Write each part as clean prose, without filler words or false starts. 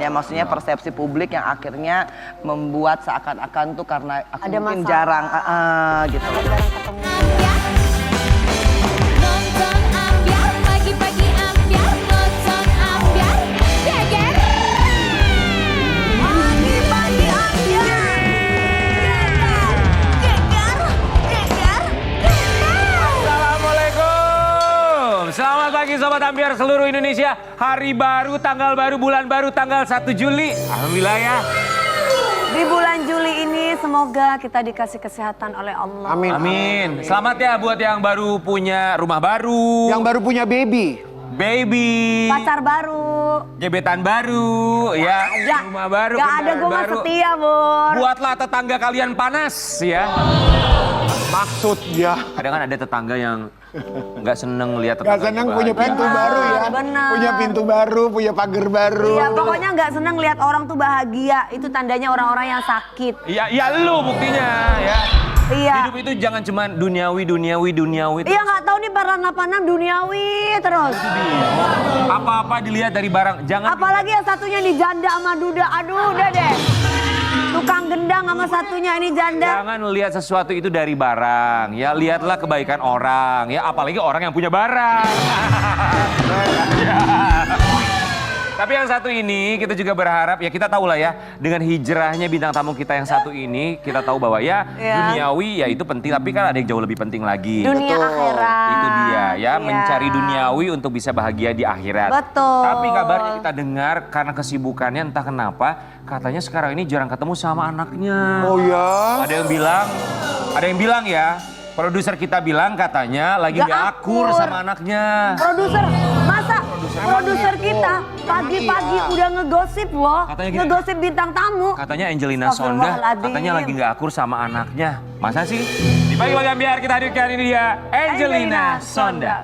Ya maksudnya persepsi publik yang akhirnya membuat seakan-akan tuh karena aku ada mungkin masalah. jarang gitu loh. Jarang ketemu. Nonton ambiar, pagi-pagi ambiar, nonton ambiar, geger. Pagi-pagi ambiar, geger, geger, geger. Assalamualaikum. Selamat pagi Sobat Ambiar seluruh Indonesia. Hari baru, tanggal baru, bulan baru, tanggal 1 Juli. Alhamdulillah ya. Di bulan Juli ini semoga kita dikasih kesehatan oleh Allah. Amin. Amin. Selamat ya buat yang baru punya rumah baru. Yang baru punya baby. Baby. Pacar baru. Gebetan baru. Ya. Ada. Rumah baru. Gak ada, kendaraan gue mah baru. setia, Bur. Buatlah tetangga kalian panas ya. Maksudnya. Kadang kan ada tetangga yang nggak seneng lihat Gak tetangga. senang punya pintu baru ya. benar. Punya pintu baru, punya pagar baru. Iya, pokoknya nggak seneng lihat orang tuh bahagia. Itu tandanya orang-orang yang sakit. Iya, iya lu buktinya ya. Iya. Hidup itu jangan cuma duniawi. Iya, nggak tahu nih para napanam duniawi terus. Apa-apa dilihat dari barang. Jangan Apalagi yang satunya nih janda sama duda. Aduh, udah deh. Tukang gendang sama satunya ini janda. Jangan lihat sesuatu itu dari barang, ya lihatlah kebaikan orang, ya apalagi orang yang punya barang. Ya. Tapi yang satu ini kita juga berharap, ya kita tahu lah ya, dengan hijrahnya bintang tamu kita yang satu ini, kita tahu bahwa ya duniawi ya itu penting, tapi kan ada yang jauh lebih penting lagi. Dunia akhirat. Itu dia ya, Iya. mencari duniawi untuk bisa bahagia di akhirat. Betul. Tapi kabarnya kita dengar karena kesibukannya entah kenapa, katanya sekarang ini jarang ketemu sama anaknya. Oh ya? Ada yang bilang ya, produser kita bilang katanya lagi Nggak nggak akur akur. sama anaknya. Produser, masa produser kita pagi-pagi udah ngegosip loh, Katanya gini. ngegosip bintang tamu. Katanya Angelina Sondah Astagfirullahaladzim. katanya lagi nggak akur sama anaknya. Masa sih? Di pagi-pagi Ambiar kita hadirkan ini dia Angelina Sondah.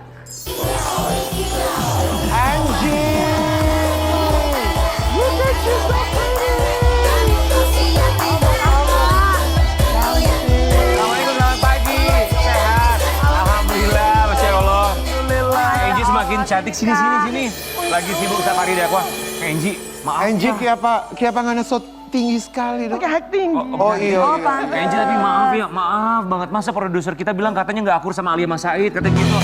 Assalamualaikum, selamat pagi. Sehat. Alhamdulillah, Masya Allah. Angie semakin cantik. Sini. Lagi sibuk safari dakwah. Angie, maaf. Angie kenapa nggak nesot tinggi sekali dong? Pakai acting. Oh iya. Oh, iya. pantes. Angie tapi maaf banget. Masa produser kita bilang katanya nggak akur sama Alia Mas Said, katanya gitu.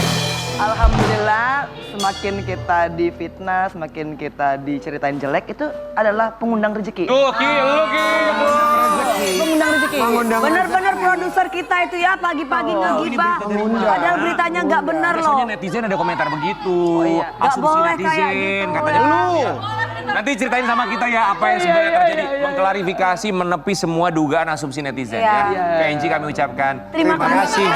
Alhamdulillah semakin kita difitnah, semakin kita diceritain jelek itu adalah pengundang rezeki. Tuh, Ki, lu Ki. Pengundang rezeki. Bener-bener produser kita itu ya pagi-pagi ngegibah. Padahal beritanya nggak bener loh. Biasanya netizen ada komentar begitu. iya. Nggak Asumsi boleh kayak netizen, gitu, katanya ya. lu. Nanti ceritain sama kita ya apa yang sebenarnya terjadi. Mengklarifikasi, menepi semua dugaan asumsi netizen Iya. ya. Ke Angie kami ucapkan Terima kasih.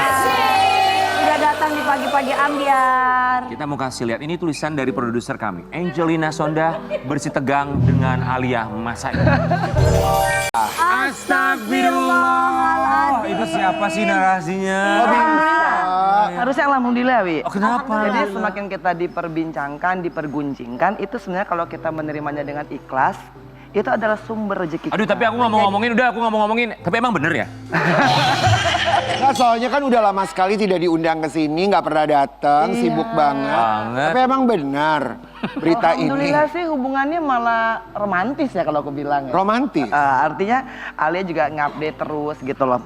Udah datang di pagi-pagi Ambiar. Kita mau kasih lihat, ini tulisan dari produser kami. Angelina Sondah bersih tegang dengan Alia Mas Said. Astagfirullahaladzim. Itu siapa sih narasinya? Harusnya alhamdulillah, Wi. Oh, kenapa? Jadi semakin kita diperbincangkan, diperguncingkan, itu sebenarnya kalau kita menerimanya dengan ikhlas, itu adalah sumber rezeki. Aduh, tapi aku nggak mau ngomongin, tapi emang bener ya? Nah, soalnya kan udah lama sekali tidak diundang ke sini, nggak pernah datang, sibuk banget. Tapi emang benar berita ini. Alhamdulillah sih hubungannya malah romantis ya kalau aku bilang ya. Romantis. Artinya Alia juga ngupdate terus gitu loh.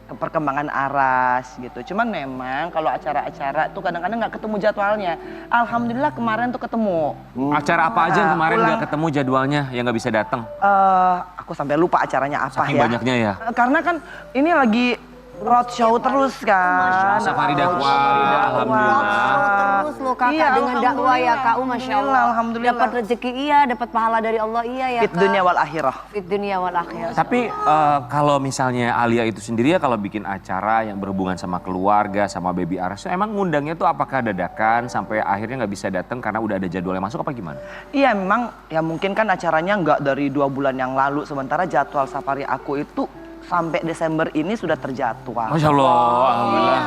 Perkembangan Aras gitu. Cuman memang kalau acara-acara tuh kadang-kadang nggak ketemu jadwalnya. Alhamdulillah kemarin tuh ketemu. Acara apa aja yang kemarin Ulang- nggak ketemu jadwalnya yang nggak bisa datang? Aku sampai lupa acaranya apa Saking ya. banyaknya ya. Karena kan ini lagi roadshow terus kan. Safari dakwah, alhamdulillah. Terus lo kakak Iya, dengan dakwah ya alhamdulillah. kau Masya Allah. Alhamdulillah. Dapat rezeki iya, dapat pahala dari Allah iya ya Fit dunia wal akhirah. Fit dunia wal akhirah. Tapi kalau misalnya Alia itu sendiri ya kalau bikin acara yang berhubungan sama keluarga, sama baby Aras, emang ngundangnya tuh apakah dadakan sampai akhirnya nggak bisa datang karena udah ada jadwal yang masuk apa gimana? Iya memang ya mungkin kan acaranya nggak dari 2 bulan yang lalu. Sementara jadwal safari aku itu sampai Desember ini sudah terjadwal. Masya Allah, alhamdulillah.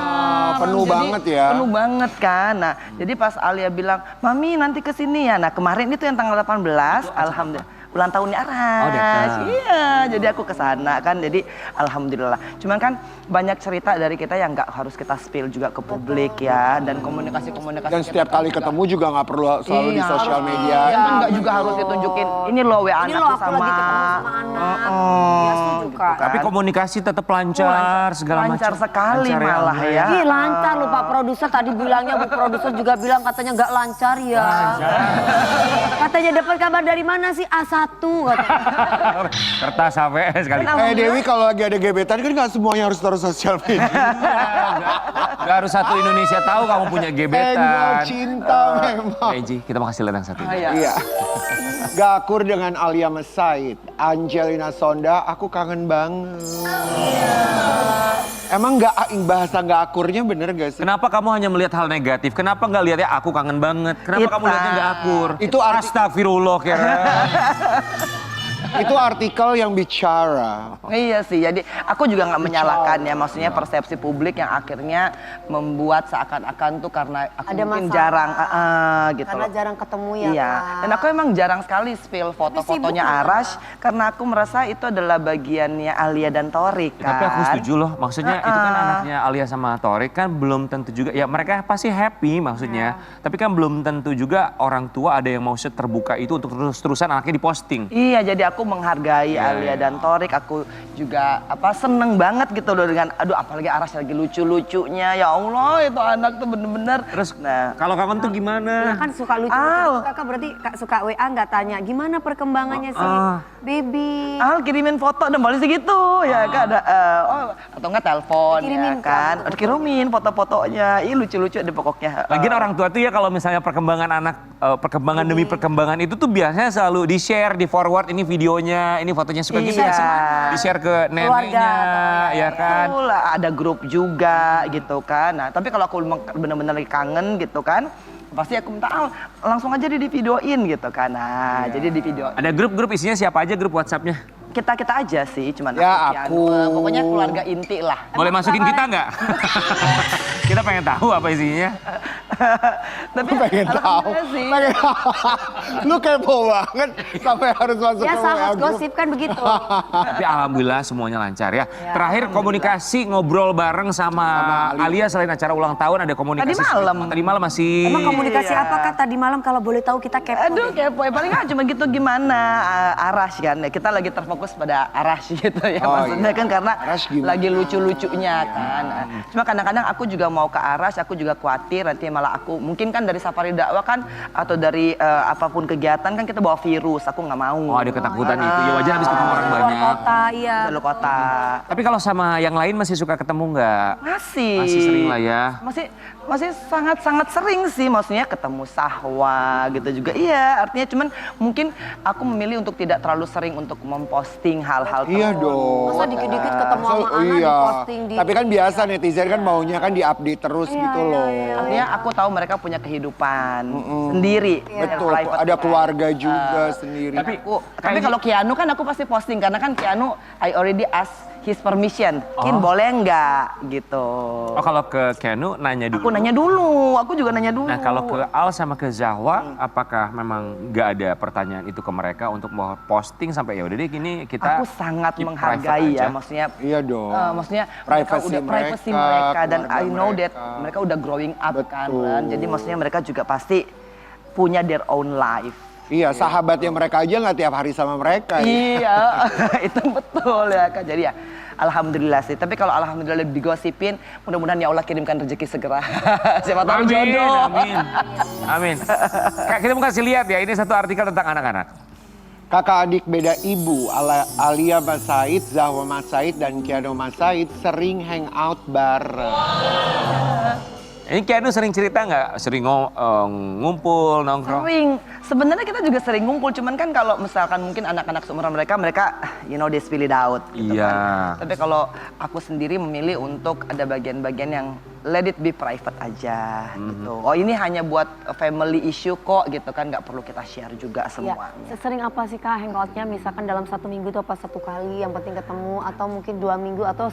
Penuh Jadi, banget ya. Penuh banget kan. Nah, jadi pas Alia bilang, "Mami nanti ke sini ya." Nah, kemarin itu yang tanggal 18, alhamdulillah. ulang tahunnya Aras. Oh, datang. Iya, jadi aku ke sana kan. Jadi alhamdulillah. Cuman kan banyak cerita dari kita yang nggak harus kita spill juga ke publik ya, dan komunikasi-komunikasi. Dan setiap kali ketemu juga nggak perlu selalu di Iya, sosial harus. media. Ya, kan nggak juga harus ditunjukin. Ini loh WA Ini anakku loh aku sama. lagi ketemu sama anak. Oh, Ya setuju gitu Kak. kan. Tapi komunikasi tetap lancar, segala macam. Lancar sekali malah ya. Ih lancar loh Pak Produser, tadi bilangnya Bu Produser juga bilang katanya nggak lancar ya. Katanya dapat kabar dari mana sih? A1 katanya. Kertas HP sekali. Dewi kalau lagi ada gebetan kan nggak semuanya harus taruh sosial media. Gak harus satu Indonesia tahu kamu punya Angle gebetan. cinta memang. Eji, kita mau kasih lihat yang satu ini. Iya. Gak akur dengan Alia Masaid, Angelina Sonda, aku kangen banget. Emang bahasa gak akurnya bener gak sih? Kenapa kamu hanya melihat hal negatif? Kenapa nggak lihatnya aku kangen banget? Kenapa kamu lihatnya nggak akur? Itu Astagfirullah kira. Itu artikel yang bicara. Iya sih, jadi aku juga nggak menyalahkan ya, maksudnya persepsi publik yang akhirnya membuat seakan-akan tuh karena aku Ada mungkin masalah. jarang gitu Karena loh. jarang ketemu ya Iya, Kak. dan aku emang jarang sekali spill foto-fotonya sibuk, Arash karena aku merasa itu adalah bagiannya Alia dan Torik kan. Tapi aku setuju loh, maksudnya itu kan anaknya Alia sama Torik kan belum tentu juga, ya mereka pasti happy maksudnya. Tapi kan belum tentu juga orang tua ada yang mau terbuka itu untuk terus-terusan anaknya diposting. Iya, jadi aku menghargai Iya, Alia iya. dan Torik. Aku juga seneng banget gitu loh dengan, aduh apalagi Arash lagi lucu-lucunya. Ya Allah, itu anak tuh bener-bener. Terus Nah, kalau kangen tuh gimana? Nah kan suka lucu Kakak berarti Kak suka WA nggak tanya gimana perkembangannya si baby. Kirimin foto dan balas segitu ya kan, ada atau enggak telepon Kirimin ya kan, kirimin foto-fotonya, ih lucu-lucu deh pokoknya. Lagian orang tua tuh ya kalau misalnya perkembangan anak, perkembangan demi perkembangan itu tuh biasanya selalu di-share, di-forward ini videonya, ini fotonya suka gitu Iya. sih. Di-share ke neneknya, ya kan. Betul, ada grup juga gitu kan. Nah, tapi kalau aku bener-bener lagi kangen gitu kan, pasti aku minta langsung aja di videoin gitu kan. Nah, jadi di video Ada grup-grup isinya siapa aja grup WhatsApp-nya? kita aja sih, cuman Ya, Kianu. aku. Pokoknya keluarga inti lah. Boleh masukin kita nggak? Kita pengen tahu apa isinya. Tapi Pengen tahu. alhamdulillah sih. Pengen Lu kepo banget sampai harus masuk Ya ke WA sahabat group. gosip kan begitu. Tapi alhamdulillah semuanya lancar ya. Terakhir komunikasi ngobrol bareng sama Alia selain acara ulang tahun ada komunikasi. Tadi malam. Tadi malam masih. Emang komunikasi Iya. apa Kak tadi malam kalau boleh tahu kita kepo. Aduh kepo ya, paling nggak cuma gitu gimana Arash kan ya, kita lagi terfokus pada Arash gitu ya, Oh, maksudnya iya. kan karena Arash gimana? lagi lucu-lucunya kan. Cuma kadang-kadang aku juga mau ke Arash, aku juga khawatir nanti malah aku mungkin kan dari safari dakwah kan atau dari apapun kegiatan kan kita bawa virus, aku nggak mau. Oh ada ketakutan itu. Ya wajar habis ketemu orang Keluar banyak. kota iya. Lalu kota. Tapi kalau sama yang lain masih suka ketemu nggak? Masih. Masih sering lah ya. Masih sangat-sangat sering sih, maksudnya ketemu Sahwa gitu juga. Iya, artinya cuman mungkin aku memilih untuk tidak terlalu sering untuk memposting hal-hal Iya tersebut. dong. Masa dikit-dikit ketemu sama anak iya. diposting di. Tapi kan biasa netizen kan maunya kan diupdate terus gitu loh. Artinya aku tahu mereka punya kehidupan sendiri. Betul, private ada kan. keluarga juga sendiri. Tapi kalau Kianu kan aku pasti posting karena kan Kianu I already ask his permission. Kin boleh nggak gitu. Oh kalau ke Kenu nanya dulu. Aku nanya dulu, aku juga nanya dulu. Nah kalau ke Al sama ke Zahwa, apakah memang nggak ada pertanyaan itu ke mereka untuk mau posting sampai ya udah deh gini kita aku sangat keep menghargai private ya, aja. maksudnya Iya dong. maksudnya Privacy privacy mereka, mereka dan I keluarga know that mereka. mereka udah growing up kan. Betul. Jadi maksudnya mereka juga pasti punya their own life. Iya, sahabatnya mereka aja nggak tiap hari sama mereka. Ya. Iya, itu betul ya Kak. Jadi ya alhamdulillah sih. Tapi kalau alhamdulillah digosipin, mudah-mudahan ya Allah kirimkan rezeki segera. Siapa tahu Amin, jodoh. amin, amin. Kak kita mau kasih lihat ya, ini satu artikel tentang anak-anak. Kakak adik beda ibu, Alia Masaid, Zahwa Masaid, dan Kiano Masaid sering hangout bareng. Ini Kianu sering cerita nggak? Sering ngumpul, nongkrong? Sering. Sebenarnya kita juga sering ngumpul, cuman kan kalau misalkan mungkin anak-anak seumuran mereka you know they spill it out gitu Iya. kan. Tapi kalau aku sendiri memilih untuk ada bagian-bagian yang let it be private aja gitu. Oh ini hanya buat family issue kok gitu kan, nggak perlu kita share juga Ya, semuanya. sesering apa sih Kak hangoutnya misalkan dalam 1 minggu itu apa 1 kali yang penting ketemu atau mungkin 2 minggu atau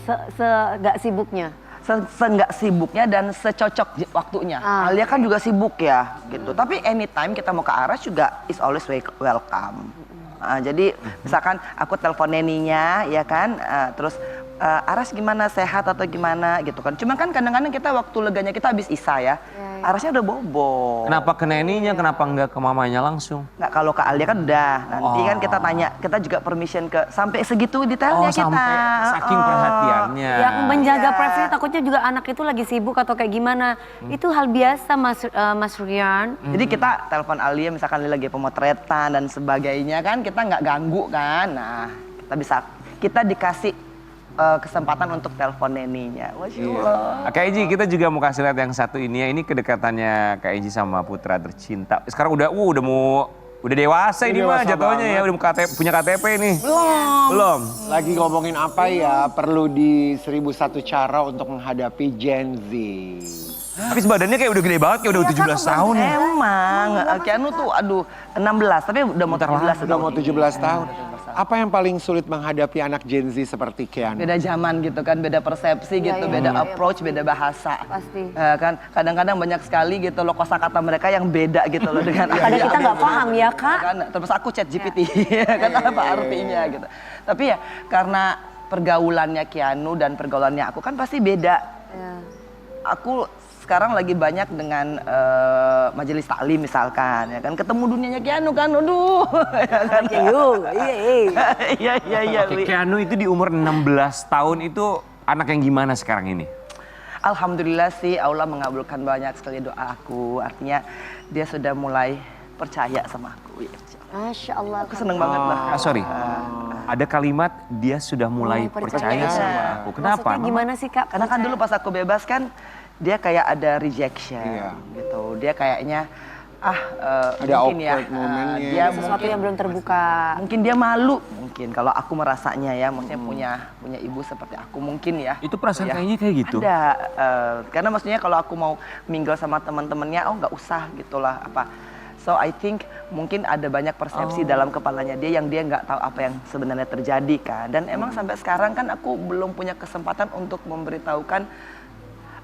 gak sibuknya? Seenggak sibuknya dan secocok waktunya. Alia kan juga sibuk ya gitu. Tapi anytime kita mau ke Arash juga is always welcome. Jadi misalkan aku telepon neninya ya kan, terus Aras gimana, sehat atau gimana gitu kan. Cuma kan kadang-kadang kita waktu leganya kita habis Isa ya, Arasnya udah bobo. Kenapa ke neninya, kenapa nggak ke mamanya langsung? Nggak, kalau ke Alia kan udah. Nanti kan kita tanya, kita juga permission ke sampai segitu detailnya kita. Sampai saking perhatiannya. Ya menjaga privasi takutnya juga anak itu lagi sibuk atau kayak gimana. Itu hal biasa Mas Rian. Jadi kita telepon Alia misalkan dia lagi pemotretan dan sebagainya kan, kita nggak ganggu kan. Nah, kita dikasih kesempatan untuk telepon neninya. Masya Allah. Kak Eji, kita juga mau kasih lihat yang satu ini ya. Ini kedekatannya Kak Eji sama putra tercinta. Sekarang udah dewasa ini mah jatuhnya ya. Udah punya KTP nih. Belum. Lagi ngomongin apa ya, perlu di 1001 cara untuk menghadapi Gen Z. Habis badannya kayak udah gede banget, kayak udah 17 tahun ya. Emang, Keanu tuh aduh 16, tapi udah mau 17. Udah mau 17 tahun. Apa yang paling sulit menghadapi anak Gen Z seperti Keanu? Beda zaman gitu kan, beda persepsi gitu, beda approach, beda bahasa. Pasti. Kan kadang-kadang banyak sekali gitu loh kosakata mereka yang beda gitu loh dengan Kadang kita nggak paham ya Kak. Kan, terus aku chat GPT, kan apa artinya gitu. Tapi ya karena pergaulannya Keanu dan pergaulannya aku kan pasti beda. Aku sekarang lagi banyak dengan majelis taklim misalkan, ya kan ketemu dunianya Keanu kan, aduh. Ya kan? Iya. Oke, Keanu itu di umur 16 tahun itu anak yang gimana sekarang ini? Alhamdulillah sih Allah mengabulkan banyak sekali doa aku, artinya dia sudah mulai percaya sama aku. Masya Allah. Aku seneng banget lah. Sorry, ada kalimat dia sudah mulai percaya sama aku. Kenapa? Maksudnya gimana sih Kak? Karena kan dulu pas aku bebas kan dia kayak ada rejection gitu. Dia kayaknya ada mungkin ya awkward momennya. dia Sesuatu yang belum terbuka. mungkin dia malu mungkin kalau aku merasanya ya, maksudnya punya ibu seperti aku mungkin ya. Itu perasaan Ya. kayaknya kayak gitu? Ada, karena maksudnya kalau aku mau mingle sama teman-temannya, nggak usah gitulah apa. So I think mungkin ada banyak persepsi dalam kepalanya dia yang dia nggak tahu apa yang sebenarnya terjadi kan. Dan emang sampai sekarang kan aku belum punya kesempatan untuk memberitahukan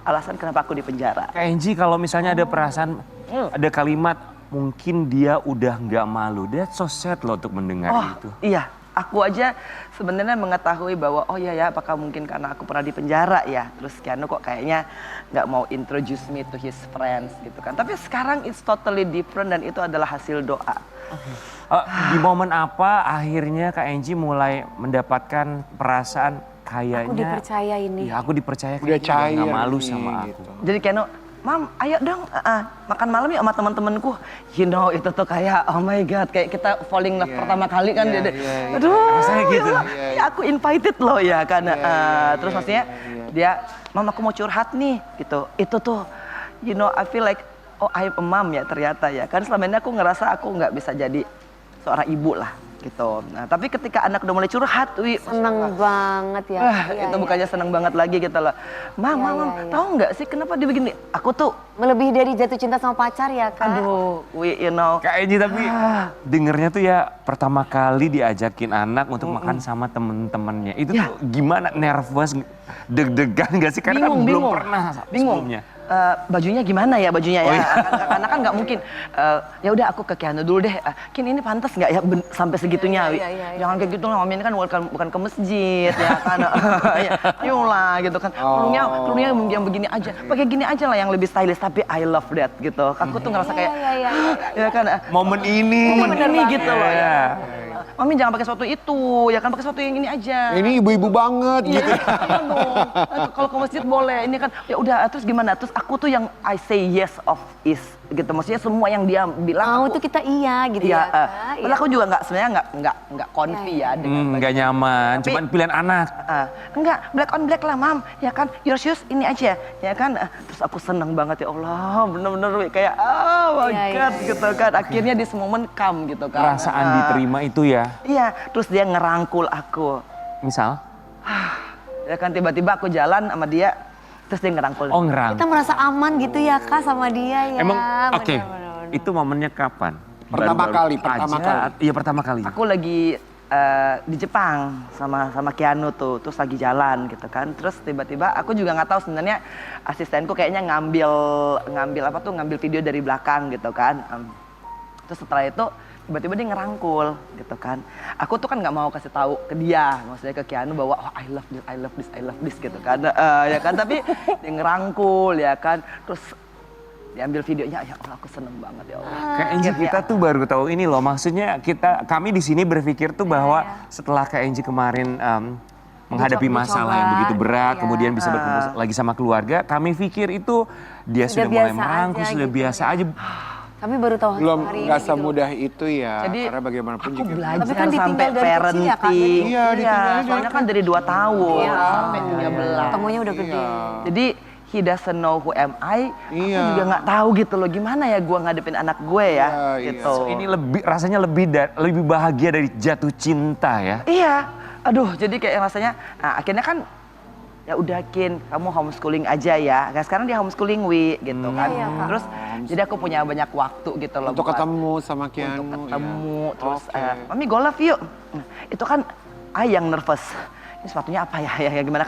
alasan kenapa aku di penjara. Kak Enji, kalau misalnya ada perasaan, ada kalimat mungkin dia udah nggak malu. That's so sad loh untuk mendengar itu. Iya, aku aja sebenarnya mengetahui bahwa apakah mungkin karena aku pernah di penjara ya. Terus Keanu kok kayaknya nggak mau introduce me to his friends gitu kan. Tapi sekarang it's totally different dan itu adalah hasil doa. Di momen apa akhirnya Kak Enji mulai mendapatkan perasaan kayaknya Aku dipercaya ini. Ya, aku dipercaya Udah kayak cair nggak malu nih, sama gitu. aku. Jadi Keanu, Mam, ayo dong makan malam yuk sama teman-temanku. You know, itu tuh kayak oh my god, kayak kita falling love pertama kali kan. Aduh, rasanya gitu. Ya, aku invited loh ya kan. Terus maksudnya dia, Mam aku mau curhat nih gitu. Itu tuh, you know, I feel like I'm a mom ya ternyata ya. Kan selama ini aku ngerasa aku nggak bisa jadi seorang ibu lah gitu. Nah, tapi ketika anak udah mulai curhat, Seneng banget ya. itu bukannya seneng banget lagi gitu loh. Mam, tahu nggak sih kenapa dia begini? Aku tuh Melebihi dari jatuh cinta sama pacar ya Kak. aduh, you know. Kak Enji tapi dengernya tuh ya pertama kali diajakin anak untuk makan sama temen-temennya. Itu tuh gimana, nervous, deg-degan gak sih? Karena kan belum pernah sebelumnya. Bajunya gimana ya bajunya ya? Karena kan nggak mungkin. Ya udah aku ke Keanu dulu deh. Kin ini pantas nggak ya sampai segitunya? Jangan kayak gitu lah. Mami ini kan bukan ke masjid ya kan. Yolah gitu kan. Keluarnya yang begini aja. Pakai gini aja lah yang lebih stylish. Tapi I love that gitu. Aku tuh ngerasa kayak ya kan. Momen ini Gitu loh ya. Mami jangan pakai sepatu itu, ya kan pakai sepatu yang ini aja. Ini ibu-ibu banget gitu. Iya dong. Kalau ke masjid boleh. Ini kan ya udah terus gimana? Terus aku tuh yang I say yes of is gitu. Maksudnya semua yang dia bilang Mau aku, tuh kita iya gitu iya, ya Kak. padahal aku juga sebenarnya nggak konfi ya dengan nggak nyaman, Tapi- cuman pilihan anak. enggak, black on black lah Mam, ya kan, your shoes ini aja, ya kan. Terus aku seneng banget ya Allah, bener-bener kayak oh my god gitu kan. Akhirnya di momen come gitu kan. Perasaan diterima itu ya. Iya, terus dia ngerangkul aku. Misal? Ya kan tiba-tiba aku jalan sama dia, terus dia ngerangkul. Oh ngerang. Kita merasa aman gitu ya Kak sama dia ya. Emang oke, Bener-bener. itu momennya kapan? Pertama kali. Iya pertama kali. Aku lagi di Jepang sama Keanu tuh, terus lagi jalan gitu kan. Terus tiba-tiba aku juga nggak tahu sebenarnya asistenku kayaknya ngambil video dari belakang gitu kan. Terus setelah itu tiba-tiba dia ngerangkul gitu kan. Aku tuh kan nggak mau kasih tahu ke dia, maksudnya ke Keanu bahwa oh, I love this, I love this, I love this gitu kan. Ya kan, tapi dia ngerangkul ya kan. Terus diambil videonya, ya Allah aku seneng banget ya Allah. Kak Enji kita tuh baru tahu ini loh, maksudnya kami di sini berpikir tuh bahwa setelah Kak Enji kemarin menghadapi masalah yang begitu berat, kemudian bisa berkumpul lagi sama keluarga, kami pikir itu dia sudah mulai merangkul, sudah biasa aja. Kami baru tahu Belum hari ini nggak gitu. semudah itu ya. Jadi karena bagaimanapun aku juga. belajar Tapi kan sampai ditinggal dari kecil parenting. ya, Kak? Iya, ditinggalnya dari soalnya kan dari 2 tahun sampai 13. Ketemunya udah gede. Jadi he doesn't know who am I. Iya. Aku juga nggak tahu gitu loh gimana ya gue ngadepin anak gue ya Iya, gitu. Ini rasanya lebih bahagia dari jatuh cinta ya. Iya, aduh jadi kayak rasanya, nah akhirnya kan ya udah Kin, kamu homeschooling aja ya. Nah, sekarang dia homeschooling gitu kan. Iya, Kak. Terus jadi aku punya banyak waktu gitu loh. Untuk buat- ketemu sama Keanu. Untuk ketemu, ya. terus Oke. Mami golf yuk. Nah, itu kan yang nervous. Ini sepatunya apa ya? Ya gimana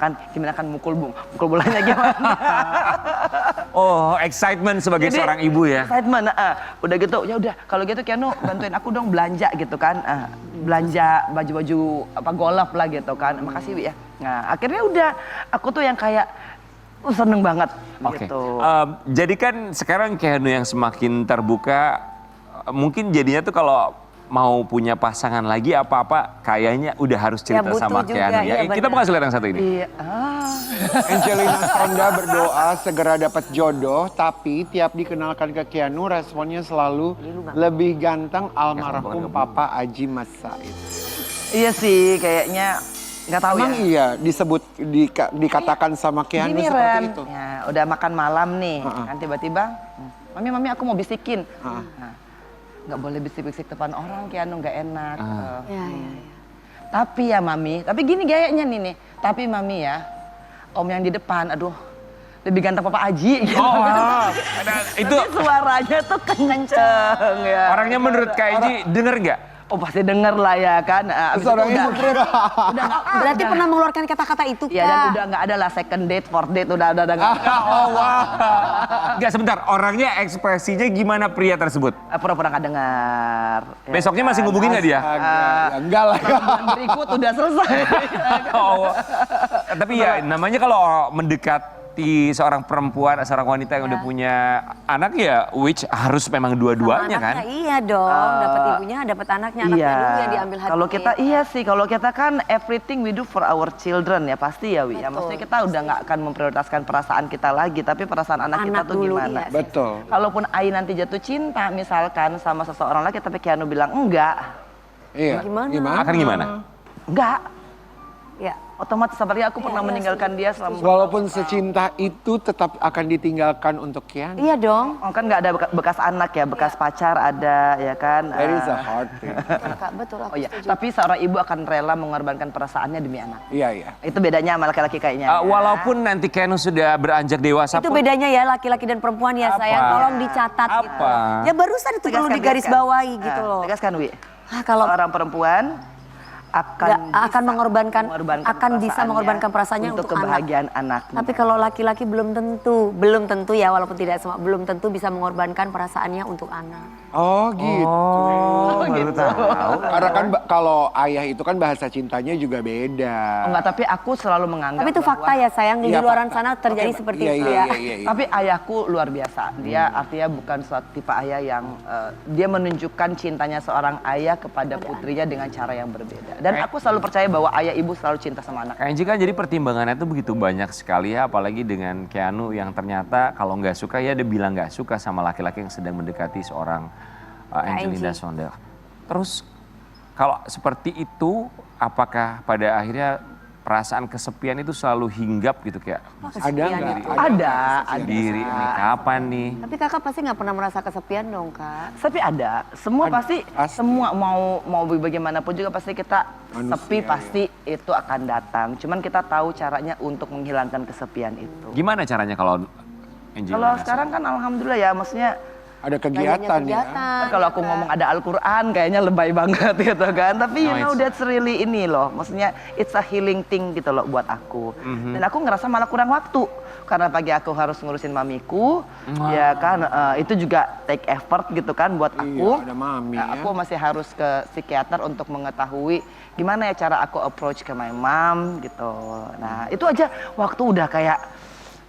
kan mukul bolanya gimana? Oh, excitement sebagai Jadi, seorang ibu ya. Excitement, udah gitu, ya udah kalau gitu Keanu bantuin aku dong belanja gitu kan. Belanja baju-baju golf lah gitu kan. Makasih Wi ya. Nah akhirnya udah, aku tuh yang kayak seneng banget Oke. gitu. Jadi kan sekarang Keanu yang semakin terbuka, mungkin jadinya tuh kalau mau punya pasangan lagi apa-apa kayaknya udah harus cerita butuh sama juga, Keanu ya. iya Kita mau benar. kasih lihat yang satu ini. Iya, Angelina Sonda berdoa segera dapat jodoh, tapi tiap dikenalkan ke Keanu responnya selalu lebih ganteng almarhum Papa Aji Mas Said. iya sih kayaknya nggak tahu Emang ya. iya disebut dikatakan sama Keanu Gini seperti Ren, itu. ya udah makan malam nih, kan tiba-tiba, mami aku mau bisikin. Nah, nggak boleh bisik-bisik depan orang, Keanu nggak enak. Iya, iya. Tapi ya mami, tapi gini gayanya nih, tapi mami ya, om yang di depan, aduh, lebih ganteng Papa Aji. Gitu. Oh, itu Tapi suaranya tuh kenceng ya. orangnya menurut Kak Enji denger nggak? Oh pasti denger lah ya kan. Abis itu Suaranya Berarti pernah mengeluarkan kata-kata itu, Kak? ya dan udah nggak ada lah second date, fourth date, udah nggak ada. Oh wow. Nggak sebentar, orangnya ekspresinya gimana pria tersebut? Pura-pura nggak dengar. Ya Besoknya masih kan? ngubungin nggak dia? ya, enggak lah. Bulan berikut udah selesai. Oh, tapi ya namanya kalau mendekati seorang perempuan, seorang wanita yang udah punya anak ya, which harus memang dua-duanya kan? Anaknya iya dong, dapat ibunya, dapat anaknya dulu yang diambil hati. Kalau kita iya sih, kalau kita kan everything we do for our children ya pasti ya Wi. Ya maksudnya kita udah nggak akan memprioritaskan perasaan kita lagi, tapi perasaan anak kita Anak tuh dulu, gimana? iya. Betul. Kalaupun Ai nanti jatuh cinta misalkan sama seseorang lagi, tapi Keanu bilang enggak, Iya. Gimana? Akan gimana? enggak. Ya. Otomatis apalagi aku pernah meninggalkan dia selama Walaupun secinta itu tetap akan ditinggalkan untuk Keanu. Iya dong. Oh, kan nggak ada bekas anak ya, bekas pacar ada ya kan. That is a hard thing. Betul, Kak, betul. Aku Oh iya, setuju. tapi seorang ibu akan rela mengorbankan perasaannya demi anak. Iya, iya. Itu bedanya sama laki-laki kayaknya. Walaupun nanti Keanu sudah beranjak dewasa Itu pun, bedanya ya laki-laki dan perempuan ya, Apa? sayang. Tolong dicatat gitu. Apa? Ya barusan itu perlu digarisbawahi gitu loh. Tegaskan Wi. Kalau Seorang perempuan akan mengorbankan bisa perasaannya mengorbankan perasaannya untuk kebahagiaan anaknya. Tapi kalau laki-laki belum tentu ya, walaupun tidak semua, belum tentu bisa mengorbankan perasaannya untuk anak. Oh gitu. oh, baru tahu. Karena kan kalau ayah itu kan bahasa cintanya juga beda. Enggak, tapi aku selalu menganggap Tapi itu bahwa- fakta ya sayang, di Iya, luaran fakta. sana terjadi Oke, seperti iya, itu iya, ya. iya, iya. Tapi ayahku luar biasa. Dia artinya bukan suatu tipe ayah yang dia menunjukkan cintanya seorang ayah kepada putrinya dengan cara yang berbeda. Dan aku selalu percaya bahwa ayah ibu selalu cinta sama anak. Kak Enji kan jadi pertimbangannya tuh begitu banyak sekali ya, apalagi dengan Keanu yang ternyata kalau nggak suka ya dia bilang nggak suka sama laki-laki yang sedang mendekati seorang Angelina Sonda. Terus kalau seperti itu, apakah pada akhirnya perasaan kesepian itu selalu hinggap gitu kayak Ada nggak? Ada sendiri nih kapan nih? Tapi kakak pasti nggak pernah merasa kesepian dong, Kak. Tapi ada, semua pasti, semua mau bagaimanapun juga pasti kita sepi pasti itu akan datang. Cuman kita tahu caranya untuk menghilangkan kesepian itu. Gimana caranya kalau Angelina? Kalau sekarang kan alhamdulillah ya, maksudnya Ada kegiatan ya. Kan kalau aku ngomong ada Al-Quran kayaknya lebay banget gitu kan. Tapi you know that's really ini loh. Maksudnya it's a healing thing gitu loh buat aku. Dan aku ngerasa malah kurang waktu. Karena pagi aku harus ngurusin mamiku. Ya kan itu juga take effort gitu kan buat aku. Iya, ada mami ya. Aku masih harus ke psikiater untuk mengetahui gimana ya cara aku approach ke my mom gitu. Nah itu aja waktu udah kayak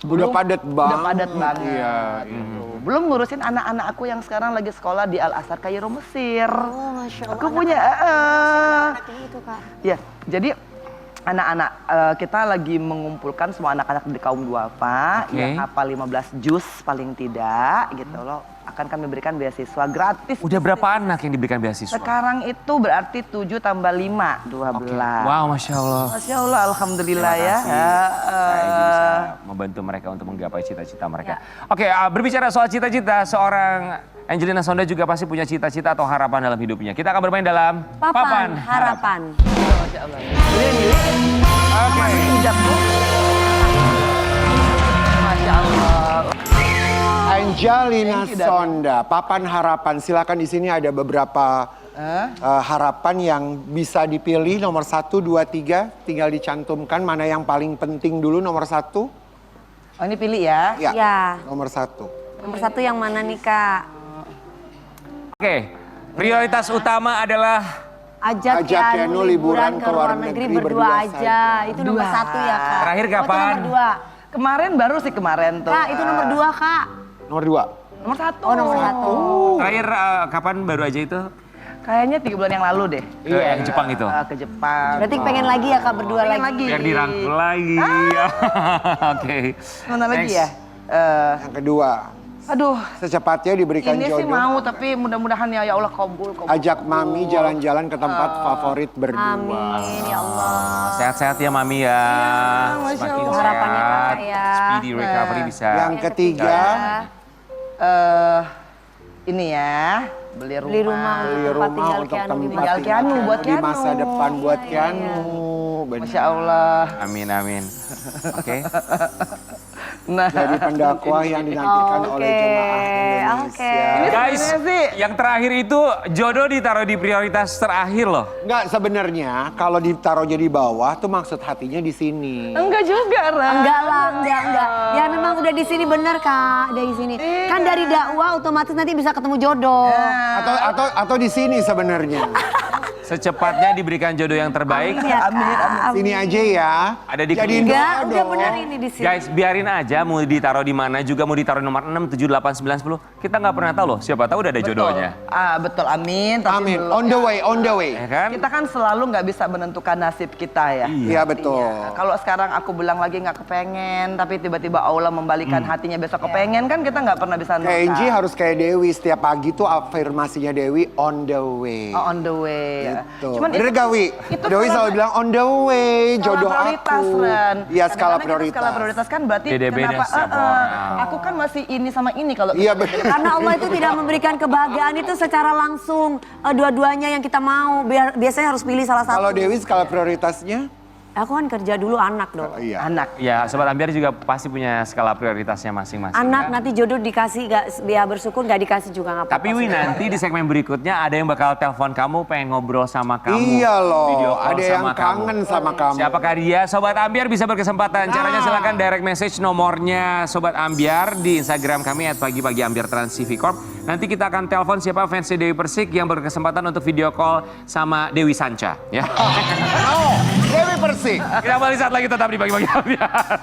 Udah padat banget. Udah padat banget. Iya, gitu. Belum ngurusin anak-anak aku yang sekarang lagi sekolah di Al-Azhar Kairo Mesir. Oh, Masya Allah. Aku punya Itu, Kak. ya, jadi anak-anak kita lagi mengumpulkan semua anak-anak di kaum duafa yang hafal 15 juz paling tidak gitu loh. Akan kami berikan beasiswa gratis. Udah berapa anak yang diberikan beasiswa? Sekarang itu berarti 7 tambah 5, 12. Wow, Masya Allah. Masya Allah, Alhamdulillah Terima ya. kasih. Kak Egy bisa membantu mereka untuk menggapai cita-cita mereka. Oke, berbicara soal cita-cita, seorang Angelina Sonda juga pasti punya cita-cita atau harapan dalam hidupnya. Kita akan bermain dalam Papan Harapan. Masya Allah. Oke. Hijab, Bu. Masya Allah. Angelina Thank you, Dani. Sonda, Papan Harapan. Silakan di sini ada beberapa harapan yang bisa dipilih nomor 1, 2, 3. Tinggal dicantumkan mana yang paling penting dulu nomor 1. Oh ini pilih ya. Ya, Ya. nomor 1. Nomor 1 yang mana nih, Kak? Oke, prioritas utama adalah Ajak Keanu liburan ke luar negeri berdua aja. Itu nomor 1 ya, Kak. Terakhir Oh, itu kapan? nomor 2. Kemarin baru sih kemarin tuh. Kak, itu nomor 2, Kak. Nomor 2. Nomor 1. Oh, nomor 1. terakhir kapan baru aja itu? Kayaknya 3 bulan yang lalu deh. Ke yang Jepang itu. Ke Jepang. Berarti pengen lagi ya, Kak, berdua Pengen lagi. lagi. Biar dirangkul lagi. Oke. Mana lagi Next. ya? Yang kedua, Aduh, secepatnya diberikan ini sih jodoh. mau tapi mudah-mudahan ya Allah kabul. Ajak mami jalan-jalan ke tempat favorit berdua. Amin, ya Allah. Sehat-sehat ya Mami ya. Masya Semakin Allah. Harapannya sehat, Kakak ya. speedy recovery bisa. Yang ketiga, Ini ya, beli rumah. Beli rumah beli untuk tempat rumah tinggal untuk Keanu di tempat Tinggal tinggal Keanu, buat di masa Keanu. depan buat Iya, Keanu. Benar. Masya Allah. Amin, amin. Oke. Nah, Jadi pendakwah yang dinantikan oleh jemaah Indonesia. Oke. Guys, sebenarnya sih- yang terakhir itu jodoh ditaruh di prioritas terakhir loh. Enggak, sebenarnya kalau ditaruh jadi bawah tuh maksud hatinya di sini. enggak juga, Ra. Enggak lah, enggak. Ya memang udah di sini bener, Kak, dari sini. Kan dari dakwah otomatis nanti bisa ketemu jodoh. Atau di sini sebenarnya. Secepatnya diberikan jodoh yang terbaik. Ya, Kak. Sini aja ya. Ada di Jadiin klinik. Enggak, doa udah dong. bener ini di sini. Guys, biarin aja mau ditaruh di mana juga, mau ditaruh nomor 6, 7, 8, 9, 10. Kita nggak pernah tahu loh, siapa tahu udah ada jodohnya. Betul, amin. Tapi Amin. belum. On the way, on the way. Ya kan? Kita kan selalu nggak bisa menentukan nasib kita ya. Iya betul. Kalau sekarang aku bilang lagi nggak kepengen, tapi tiba-tiba Allah membalikan hatinya besok kepengen, kan kita nggak pernah bisa Kayak Angie harus kayak Dewi, setiap pagi tuh afirmasinya Dewi on the way. Oh, on the way. Gitu. Cuman Bener gak Wi? itu Dewi skala- selalu bilang on the way, skala jodoh prioritas, aku. Ren. Iya skala Kadang-kadang kita prioritas. Skala prioritas kan berarti Beda-beda kenapa? setiap orang. Aku kan masih ini sama ini kalau Iya bener. Karena Allah itu tidak memberikan kebahagiaan itu secara langsung. Dua-duanya yang kita mau. Biasanya harus pilih salah satu. Kalau Dewi skala prioritasnya? Aku kan kerja dulu anak dong. Iya. anak. Ya, Sobat Ambiar juga pasti punya skala prioritasnya masing-masing. Anak ya. nanti jodoh dikasih, gak, biar bersyukur gak dikasih juga gak apa-apa. Tapi Wi, nanti di segmen berikutnya ada yang bakal telepon kamu, pengen ngobrol sama kamu. Iya loh, Video call ada yang sama kamu. kangen sama kamu. Siapakah dia? Sobat Ambiar bisa berkesempatan. Caranya silakan direct message nomornya Sobat Ambiar di Instagram kami @pagi-pagi Ambiar Trans TV Corp. Nanti kita akan telepon siapa fans Dewi Persik yang berkesempatan untuk video call sama Dewi Sanca. Ya. No, Dewi Persik. Kita kembali saat lagi tetap di Pagi-Pagi Ambiar.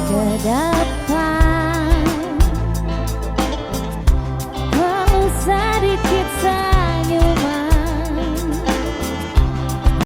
Dadah